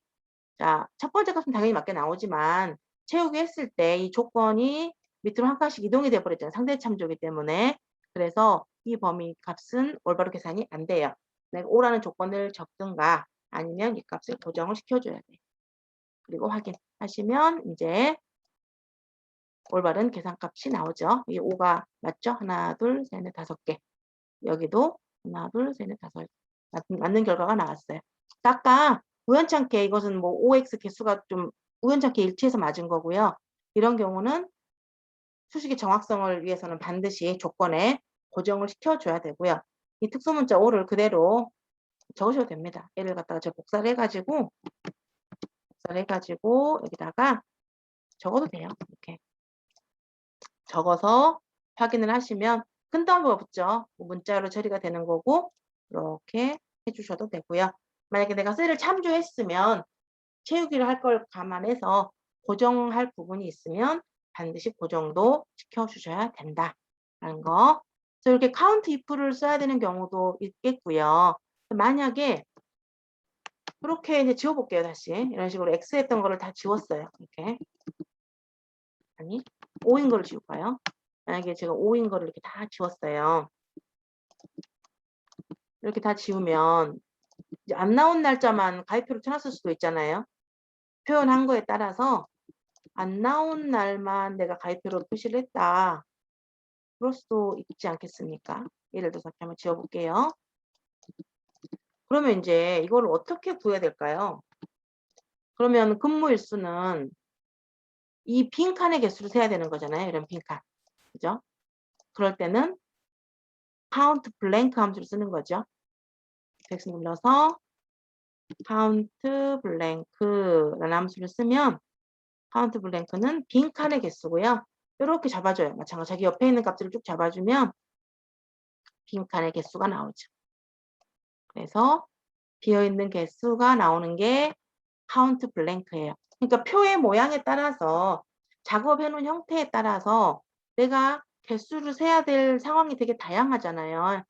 자, 첫 번째 값은 당연히 맞게 나오지만 채우기 했을 때 이 조건이 밑으로 한 칸씩 이동이 돼 버렸잖아요. 상대 참조기 때문에. 그래서 이 범위 값은 올바로 계산이 안 돼요. 내가 O라는 조건을 적든가 아니면 이 값을 고정을 시켜줘야 돼요. 그리고 확인하시면 이제 올바른 계산값이 나오죠. 이 5가 맞죠? 하나, 둘, 셋, 넷, 다섯 개. 여기도 하나, 둘, 셋, 넷, 다섯 맞는 결과가 나왔어요. 아까 우연찮게 이것은 뭐 OX 개수가 좀 우연찮게 일치해서 맞은 거고요. 이런 경우는 수식의 정확성을 위해서는 반드시 조건에 고정을 시켜줘야 되고요. 이 특수문자 O를 그대로 적으셔도 됩니다. 얘를 갖다가 제가 복사를 해가지고 여기다가 적어도 돼요. 이렇게 적어서 확인을 하시면 큰더미가 붙죠. 문자로 처리가 되는 거고 이렇게 해주셔도 되고요. 만약에 내가 셀을 참조했으면 채우기를 할 걸 감안해서 고정할 부분이 있으면 반드시 고정도 시켜주셔야 된다라는 거. 그래서 이렇게 count if를 써야 되는 경우도 있겠고요. 만약에 이렇게 이제 지워볼게요. 다시 이런 식으로 X 했던 거를 다 지웠어요. 이렇게 아니 5인 거를 지울까요? 만약에 제가 5인 거를 이렇게 다 지웠어요. 이렇게 다 지우면 이제 안 나온 날짜만 가입표를 쳐놨을 수도 있잖아요. 표현한 거에 따라서 안 나온 날만 내가 가입표로 표시를 했다. 그럴 수도 있지 않겠습니까? 예를 들어서 한번 지워볼게요. 그러면 이제 이걸 어떻게 구해야 될까요? 그러면 근무 일수는 이 빈칸의 개수를 세야 되는 거잖아요. 이런 빈칸. 그죠? 그럴 때는 count blank 함수를 쓰는 거죠. 텍스트 눌러서 count blank라는 함수를 쓰면 count blank는 빈칸의 개수고요. 이렇게 잡아줘요. 마찬가지로 자기 옆에 있는 값들을 쭉 잡아주면 빈칸의 개수가 나오죠. 그래서 비어있는 개수가 나오는 게 count blank예요. 그러니까 표의 모양에 따라서 작업해 놓은 형태에 따라서 내가 개수를 세야 될 상황이 되게 다양하잖아요.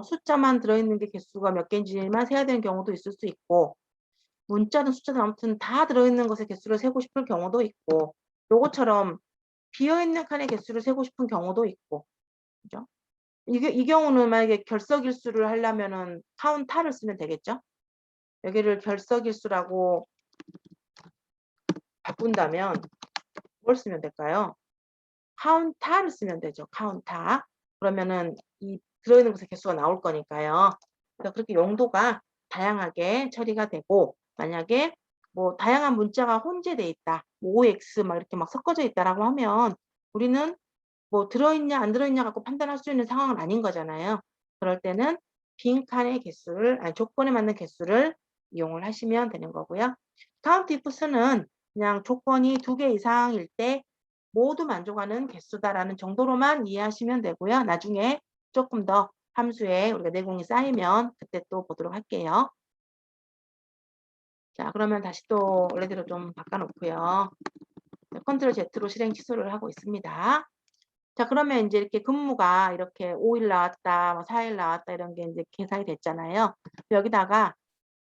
숫자만 들어있는 게 개수가 몇 개인지만 세야 되는 경우도 있을 수 있고 문자든 숫자든 아무튼 다 들어있는 것의 개수를 세고 싶을 경우도 있고 요것처럼 비어있는 칸의 개수를 세고 싶은 경우도 있고 그죠? 이 경우는 만약에 결석일수를 하려면은 count를 쓰면 되겠죠? 여기를 결석일수라고 바꾼다면 뭘 쓰면 될까요? count를 쓰면 되죠. count. 그러면은 이 들어있는 것의 개수가 나올 거니까요. 그래서 그렇게 용도가 다양하게 처리가 되고 만약에 뭐 다양한 문자가 혼재돼 있다. OX 막 이렇게 막 섞어져 있다라고 하면 우리는 뭐 들어있냐 안 들어있냐 갖고 판단할 수 있는 상황은 아닌 거잖아요. 그럴 때는 빈칸의 개수를 아니 조건에 맞는 개수를 이용을 하시면 되는 거고요. count ifs는 그냥 조건이 2개 이상일 때 모두 만족하는 개수다라는 정도로만 이해하시면 되고요. 나중에 조금 더 함수에 우리가 내공이 쌓이면 그때 또 보도록 할게요. 자, 그러면 다시 또 원래대로 좀 바꿔놓고요. 컨트롤 Z로 실행 취소를 하고 있습니다. 자, 그러면 이제 이렇게 근무가 이렇게 5일 나왔다, 뭐 4일 나왔다 이런 게 이제 계산이 됐잖아요. 여기다가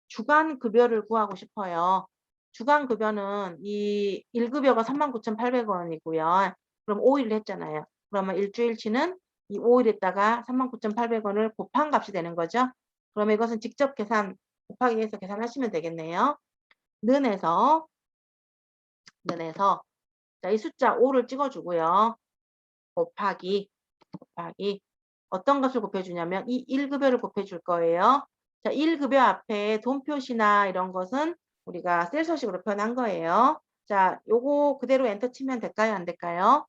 주간 급여를 구하고 싶어요. 주간 급여는 이 1급여가 39,800원이고요. 그럼 5일을 했잖아요. 그러면 일주일치는 이 5일에다가 39,800원을 곱한 값이 되는 거죠. 그러면 이것은 직접 계산 곱하기 해서 계산하시면 되겠네요. 는에서 자, 이 숫자 5를 찍어주고요. 곱하기 어떤 값을 곱해주냐면 이 1급여를 곱해줄 거예요. 자, 1급여 앞에 돈 표시나 이런 것은 우리가 셀 서식으로 표현한 거예요. 자, 요거 그대로 엔터 치면 될까요? 안 될까요?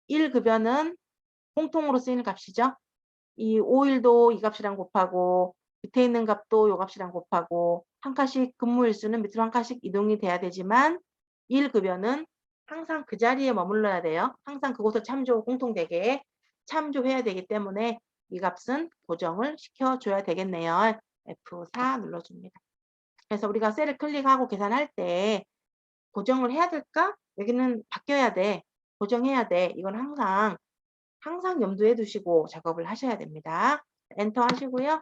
1급여는 공통으로 쓰이는 값이죠. 이 5일도 이 값이랑 곱하고 밑에 있는 값도 요 값이랑 곱하고 한 칸씩 근무 일수는 밑으로 한 칸씩 이동이 돼야 되지만 1급여는 항상 그 자리에 머물러야 돼요. 항상 그곳을 공통되게 참조해야 되기 때문에 이 값은 고정을 시켜줘야 되겠네요. F4 눌러줍니다. 그래서 우리가 셀을 클릭하고 계산할 때 고정을 해야 될까? 여기는 바뀌어야 돼. 고정해야 돼. 이건 항상 염두에 두시고 작업을 하셔야 됩니다. 엔터 하시고요.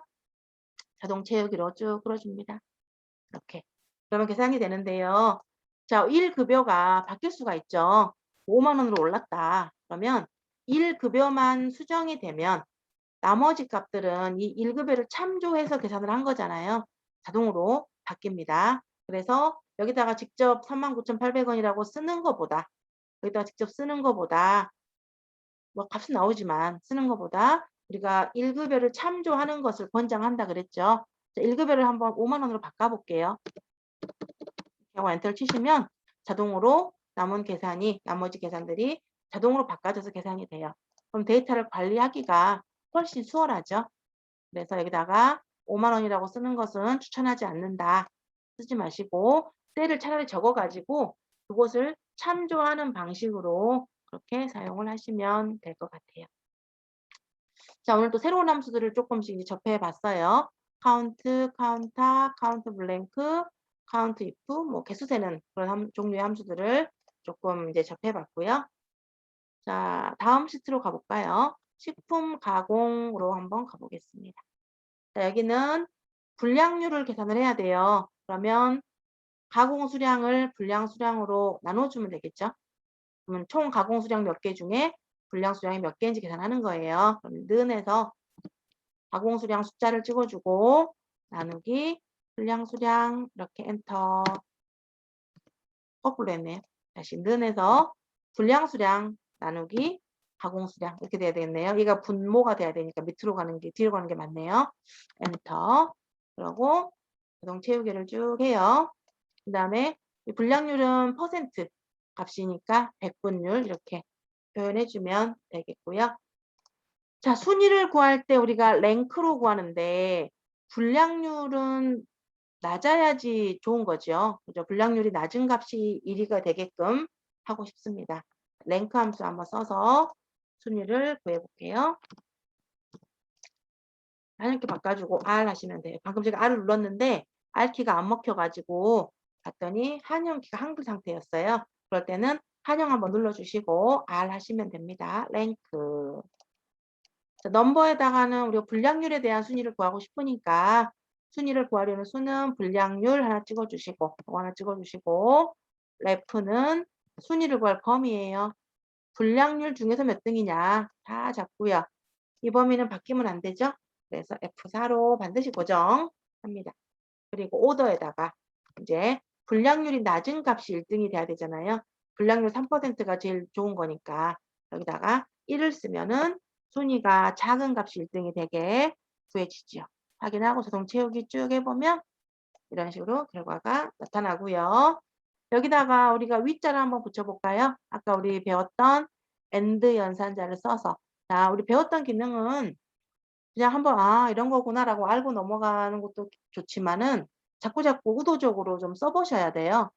자동 채우기로 쭉 끌어줍니다. 이렇게. 그러면 계산이 되는데요. 자, 1급여가 바뀔 수가 있죠. 5만 원으로 올랐다. 그러면 1급여만 수정이 되면 나머지 값들은 이 1급여를 참조해서 계산을 한 거잖아요. 자동으로 바뀝니다. 그래서 여기다가 직접 39,800원이라고 쓰는 것보다 여기다가 직접 쓰는 것보다 뭐 값은 나오지만 쓰는 것보다 우리가 1급여를 참조하는 것을 권장한다 그랬죠. 1급여를 한번 5만 원으로 바꿔볼게요. 하고 엔터를 치시면 자동으로 나머지 계산들이 자동으로 바꿔져서 계산이 돼요. 그럼 데이터를 관리하기가 훨씬 수월하죠. 그래서 여기다가 5만 원이라고 쓰는 것은 추천하지 않는다. 쓰지 마시고 셀을 차라리 적어가지고 그것을 참조하는 방식으로 그렇게 사용을 하시면 될 것 같아요. 자, 오늘 또 새로운 함수들을 조금씩 접해 봤어요. 카운트, 카운터, 카운트 블랭크, 카운트 if, 뭐 개수 세는 그런 종류의 함수들을 조금 이제 접해 봤고요. 자, 다음 시트로 가볼까요? 식품 가공으로 한번 가보겠습니다. 자, 여기는 분량률을 계산을 해야 돼요. 그러면 가공 수량을 분량 수량으로 나눠주면 되겠죠? 그러면 총 가공 수량 몇 개 중에 분량 수량이 몇 개인지 계산하는 거예요. 그럼 는에서 가공 수량 숫자를 찍어주고 나누기 분량 수량 이렇게 엔터. 거꾸로 했네요. 다시 는에서 분량 수량 나누기 가공 수량 이렇게 돼야 되겠네요. 얘가 분모가 돼야 되니까 밑으로 가는 게 뒤로 가는 게 맞네요. 엔터. 그러고 자동 채우기를 쭉 해요. 그 다음에 분량률은 퍼센트 값이니까 백분율 이렇게 표현해주면 되겠고요. 자, 순위를 구할 때 우리가 랭크로 구하는데 분량률은 낮아야지 좋은 거죠. 그죠? 분량률이 낮은 값이 1위가 되게끔 하고 싶습니다. 랭크 함수 한번 써서 순위를 구해볼게요. 이렇게 바꿔주고 R 하시면 돼요. 방금 제가 R을 눌렀는데 R키가 안 먹혀가지고 봤더니 한영키가 한글 상태였어요. 그럴 때는 한영 한번 눌러주시고 R 하시면 됩니다. 랭크. 자, 넘버에다가는 우리가 분량률에 대한 순위를 구하고 싶으니까 순위를 구하려는 수는 분량률 하나 찍어주시고 이거 하나 찍어주시고 레프는 순위를 구할 범위예요. 분량률 중에서 몇 등이냐 다 잡고요. 이 범위는 바뀌면 안 되죠. 그래서 F4로 반드시 고정합니다. 그리고 오더에다가 이제 분량률이 낮은 값이 1등이 돼야 되잖아요. 분량률 3%가 제일 좋은 거니까 여기다가 1을 쓰면은 순위가 작은 값이 1등이 되게 구해지죠. 확인하고 자동 채우기 쭉 해보면 이런 식으로 결과가 나타나고요. 여기다가 우리가 위자를 한번 붙여볼까요? 아까 우리 배웠던 AND 연산자를 써서 자, 우리 배웠던 기능은 그냥 한번 이런 거구나라고 알고 넘어가는 것도 좋지만은 자꾸자꾸 의도적으로 좀 써보셔야 돼요.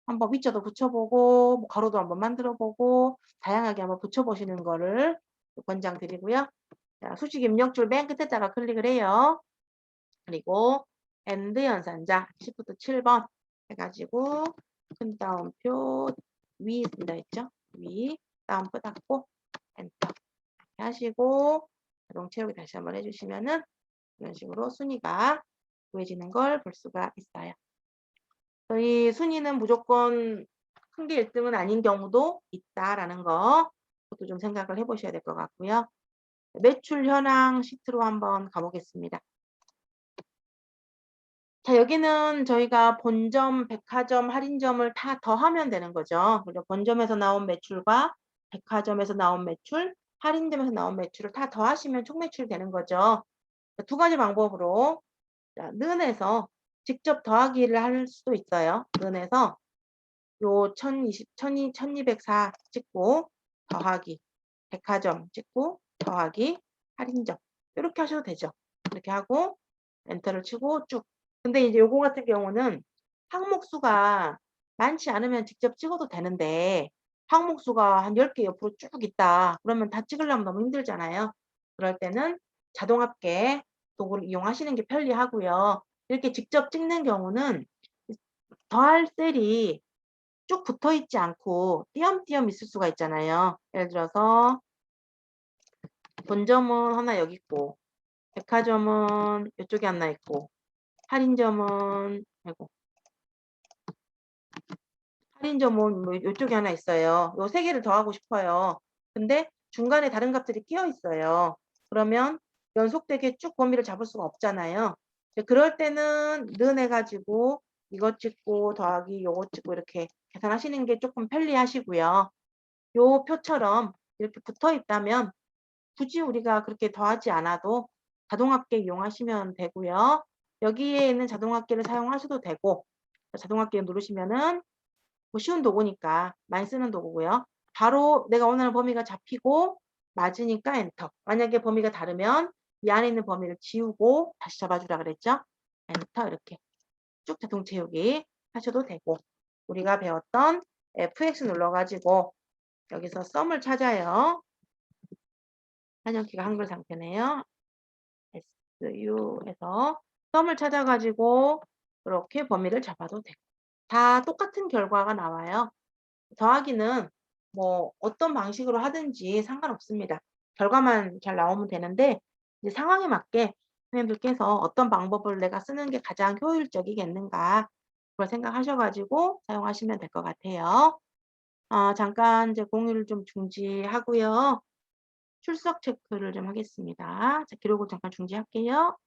한번 위자도 붙여보고 뭐 가로도 한번 만들어보고 다양하게 한번 붙여보시는 거를 권장드리고요. 자, 수식 입력줄 맨 끝에다가 클릭을 해요. 그리고 AND 연산자 Shift 7번 해가지고 큰 따옴표 위 쓴다 했죠? 위 따옴표 닫고 엔터 하시고 자동 채우기 다시 한번 해주시면은 이런 식으로 순위가 구해지는 걸 볼 수가 있어요. 이 순위는 무조건 큰 게 1등은 아닌 경우도 있다라는 거 그것도 좀 생각을 해보셔야 될 것 같고요. 매출 현황 시트로 한번 가보겠습니다. 자, 여기는 저희가 본점, 백화점, 할인점을 다 더하면 되는 거죠. 그리고 본점에서 나온 매출과 백화점에서 나온 매출, 할인점에서 나온 매출을 다 더하시면 총 매출이 되는 거죠. 두 가지 방법으로 자, 는에서 직접 더하기를 할 수도 있어요. 는에서 요 1204 찍고 더하기, 백화점 찍고 더하기, 할인점 이렇게 하셔도 되죠. 이렇게 하고 엔터를 치고 쭉. 근데 이제 요거 같은 경우는 항목 수가 많지 않으면 직접 찍어도 되는데 항목 수가 한 10개 옆으로 쭉 있다. 그러면 다 찍으려면 너무 힘들잖아요. 그럴 때는 자동 합계 도구를 이용하시는 게 편리하고요. 이렇게 직접 찍는 경우는 더할 셀이 쭉 붙어 있지 않고 띄엄띄엄 있을 수가 있잖아요. 예를 들어서 본점은 하나 여기 있고 백화점은 이쪽에 하나 있고 할인점은 아이고 할인점은 뭐 요쪽에 하나 있어요. 요 세 개를 더하고 싶어요. 근데 중간에 다른 값들이 끼어 있어요. 그러면 연속되게 쭉 범위를 잡을 수가 없잖아요. 이제 그럴 때는 는 해 가지고 이것 찍고 더하기 요것 찍고 이렇게 계산하시는 게 조금 편리하시고요. 요 표처럼 이렇게 붙어 있다면 굳이 우리가 그렇게 더하지 않아도 자동합계 이용하시면 되고요. 여기에 있는 자동합계를 사용하셔도 되고 자동합계 누르시면은 뭐 쉬운 도구니까 많이 쓰는 도구고요. 바로 내가 원하는 범위가 잡히고 맞으니까 엔터. 만약에 범위가 다르면 이 안에 있는 범위를 지우고 다시 잡아주라 그랬죠. 엔터 이렇게 쭉 자동 채우기 하셔도 되고 우리가 배웠던 FX 눌러가지고 여기서 썸을 찾아요. 한영키가 한글 상태네요. SU에서 썸을 찾아가지고 이렇게 범위를 잡아도 되고 다 똑같은 결과가 나와요. 더하기는 뭐 어떤 방식으로 하든지 상관없습니다. 결과만 잘 나오면 되는데 이제 상황에 맞게 선생님들께서 어떤 방법을 내가 쓰는 게 가장 효율적이겠는가 그걸 생각하셔 가지고 사용하시면 될 것 같아요. 잠깐 이제 공유를 좀 중지하고요. 출석 체크를 좀 하겠습니다. 자, 기록을 잠깐 중지할게요.